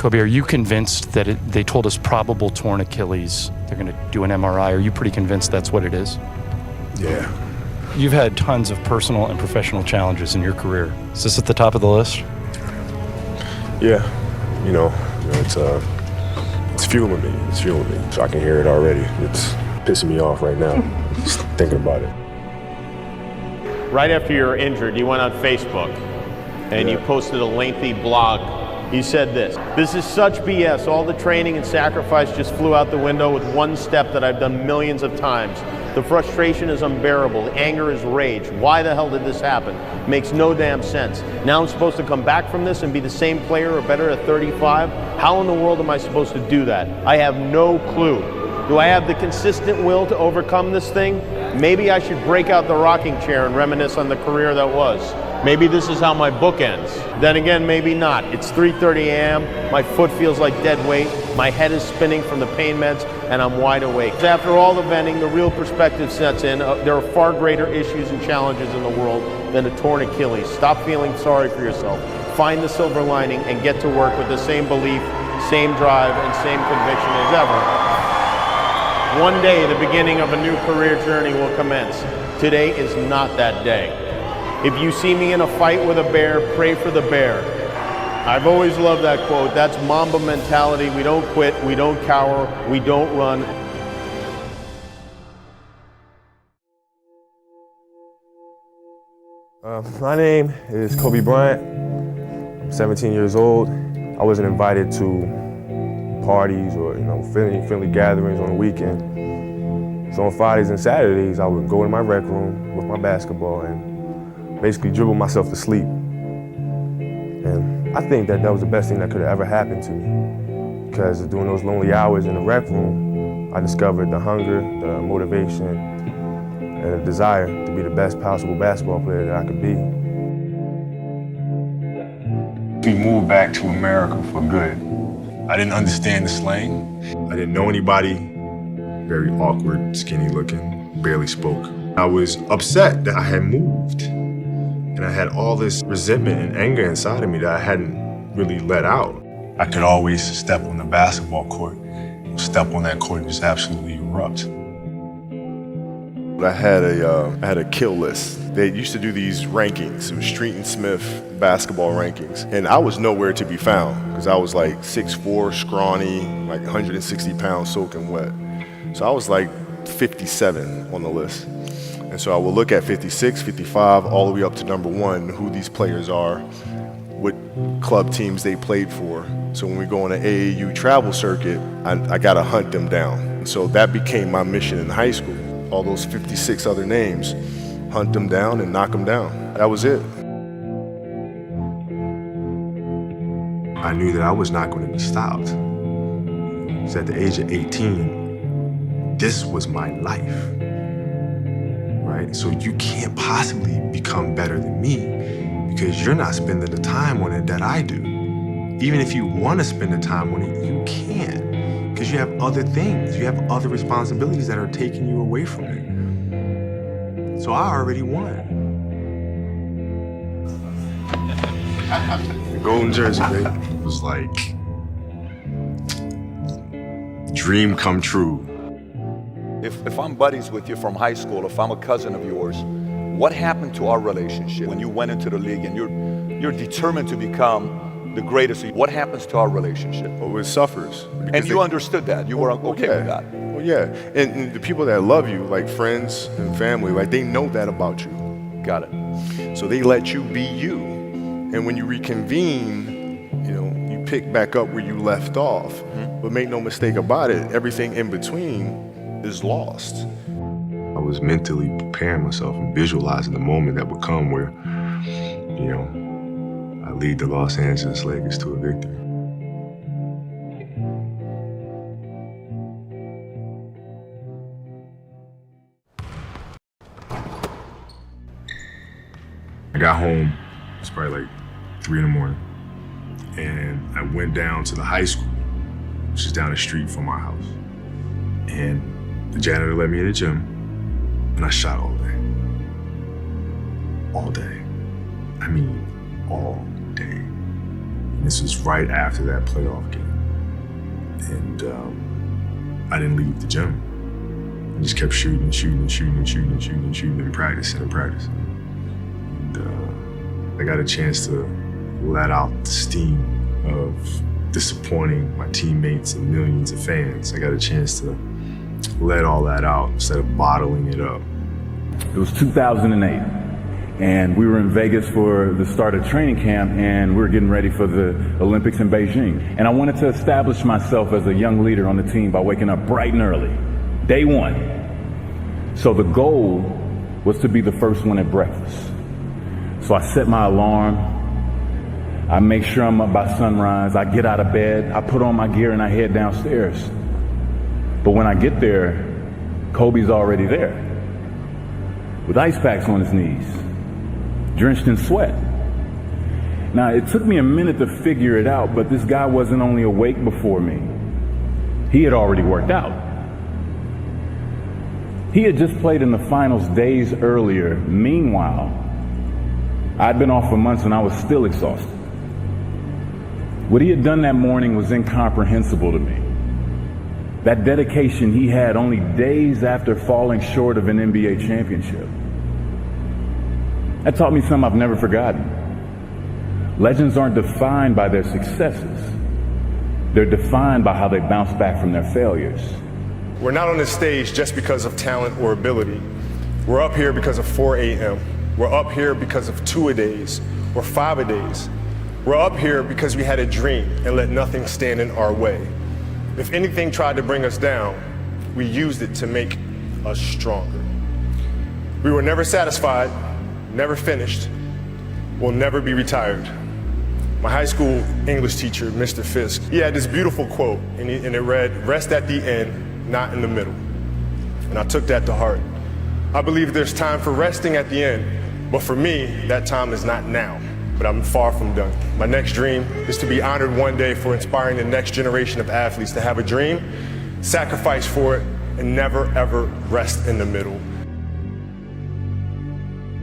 Kobe, are you convinced that they told us probable torn Achilles? They're going to do an MRI. Are you pretty convinced that's what it is? Yeah. You've had tons of personal and professional challenges in your career. Is this at the top of the list? Yeah. It's fueling me. It's fueling me. So I can hear it already. It's pissing me off right now, just thinking about it. Right after you were injured, you went on Facebook and you posted a lengthy blog. You said this is such BS. All the training and sacrifice just flew out the window with one step that I've done millions of times. The frustration is unbearable. The anger is rage. Why the hell did this happen? Makes no damn sense. Now I'm supposed to come back from this and be the same player or better at 35? How in the world am I supposed to do that? I have no clue. Do I have the consistent will to overcome this thing? Maybe I should break out the rocking chair and reminisce on the career that was. Maybe this is how my book ends. Then again, maybe not. It's 3:30 a.m., my foot feels like dead weight, my head is spinning from the pain meds, and I'm wide awake. After all the venting, the real perspective sets in. There are far greater issues and challenges in the world than a torn Achilles. Stop feeling sorry for yourself. Find the silver lining and get to work with the same belief, same drive, and same conviction as ever. One day, the beginning of a new career journey will commence. Today is not that day. If you see me in a fight with a bear, pray for the bear. I've always loved that quote. That's Mamba Mentality. We don't quit, we don't cower, we don't run. My name is Kobe Bryant. I'm 17 years old. I wasn't invited to parties or friendly gatherings on the weekend. So on Fridays and Saturdays, I would go to my rec room with my basketball and basically dribble myself to sleep. And I think that was the best thing that could have ever happened to me, because during those lonely hours in the rec room, I discovered the hunger, the motivation, and the desire to be the best possible basketball player that I could be. We moved back to America for good. I didn't understand the slang. I didn't know anybody, very awkward, skinny looking, barely spoke. I was upset that I had moved. And I had all this resentment and anger inside of me that I hadn't really let out. I could always step on the basketball court, step on that court and just absolutely erupt. I had a kill list. They used to do these rankings. It was Street and Smith basketball rankings. And I was nowhere to be found because I was like 6'4", scrawny, like 160 pounds soaking wet. So I was like 57 on the list. And so I will look at 56, 55, all the way up to number 1, who these players are, what club teams they played for. So when we go on an AAU travel circuit, I got to hunt them down. And so that became my mission in high school. All those 56 other names, hunt them down and knock them down. That was it. I knew that I was not going to be stopped. So at the age of 18, this was my life. Right? So you can't possibly become better than me because you're not spending the time on it that I do. Even if you want to spend the time on it, you can't because you have other things. You have other responsibilities that are taking you away from it. So I already won. The golden jersey, baby. It was like dream come true. If I'm buddies with you from high school, if I'm a cousin of yours, what happened to our relationship when you went into the league and you're determined to become the greatest? What happens to our relationship? Oh, it suffers. And you understood that. You were okay with that. Well, yeah. And the people that love you, like friends and family, like they know that about you. Got it. So they let you be you. And when you reconvene, you pick back up where you left off. Mm-hmm. But make no mistake about it, everything in between is lost. I was mentally preparing myself and visualizing the moment that would come where, I lead the Los Angeles Lakers to a victory. I got home, it was probably like 3 in the morning, and I went down to the high school, which is down the street from our house. And the janitor let me in the gym, and I shot all day. All day. I mean, all day. This was right after that playoff game. And I didn't leave the gym. I just kept shooting and practicing. And I got a chance to let out the steam of disappointing my teammates and millions of fans. I got a chance to let all that out instead of bottling it up. It was 2008, and we were in Vegas for the start of training camp, and we were getting ready for the Olympics in Beijing. And I wanted to establish myself as a young leader on the team by waking up bright and early, day one. So the goal was to be the first one at breakfast. So I set my alarm. I make sure I'm up by sunrise. I get out of bed, I put on my gear, and I head downstairs. But when I get there, Kobe's already there, with ice packs on his knees, drenched in sweat. Now, it took me a minute to figure it out, but this guy wasn't only awake before me, he had already worked out. He had just played in the finals days earlier. Meanwhile, I'd been off for months and I was still exhausted. What he had done that morning was incomprehensible to me. That dedication he had only days after falling short of an NBA championship. That taught me something I've never forgotten. Legends aren't defined by their successes. They're defined by how they bounce back from their failures. We're not on this stage just because of talent or ability. We're up here because of 4 a.m. We're up here because of 2-a-days or 5-a-days. We're up here because we had a dream and let nothing stand in our way. If anything tried to bring us down, we used it to make us stronger. We were never satisfied, never finished, will never be retired. My high school English teacher, Mr. Fisk, he had this beautiful quote, and it read, "Rest at the end, not in the middle." And I took that to heart. I believe there's time for resting at the end, but for me, that time is not now. But I'm far from done. My next dream is to be honored one day for inspiring the next generation of athletes to have a dream, sacrifice for it, and never ever rest in the middle.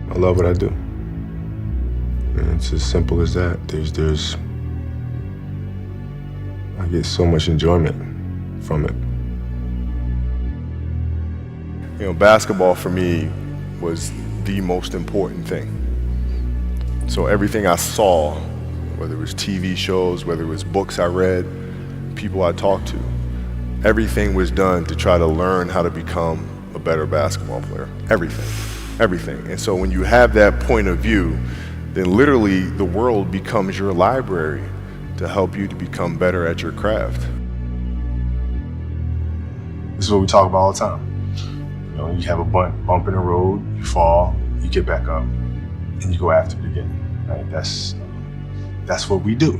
I love what I do. And it's as simple as that. I get so much enjoyment from it. You know, basketball for me was the most important thing. So everything I saw, whether it was TV shows, whether it was books I read, people I talked to, everything was done to try to learn how to become a better basketball player. Everything. And so when you have that point of view, then literally the world becomes your library to help you to become better at your craft. This is what we talk about all the time. You know, you have a bump in the road, you fall, you get back up, and you go after it again. Right? That's what we do.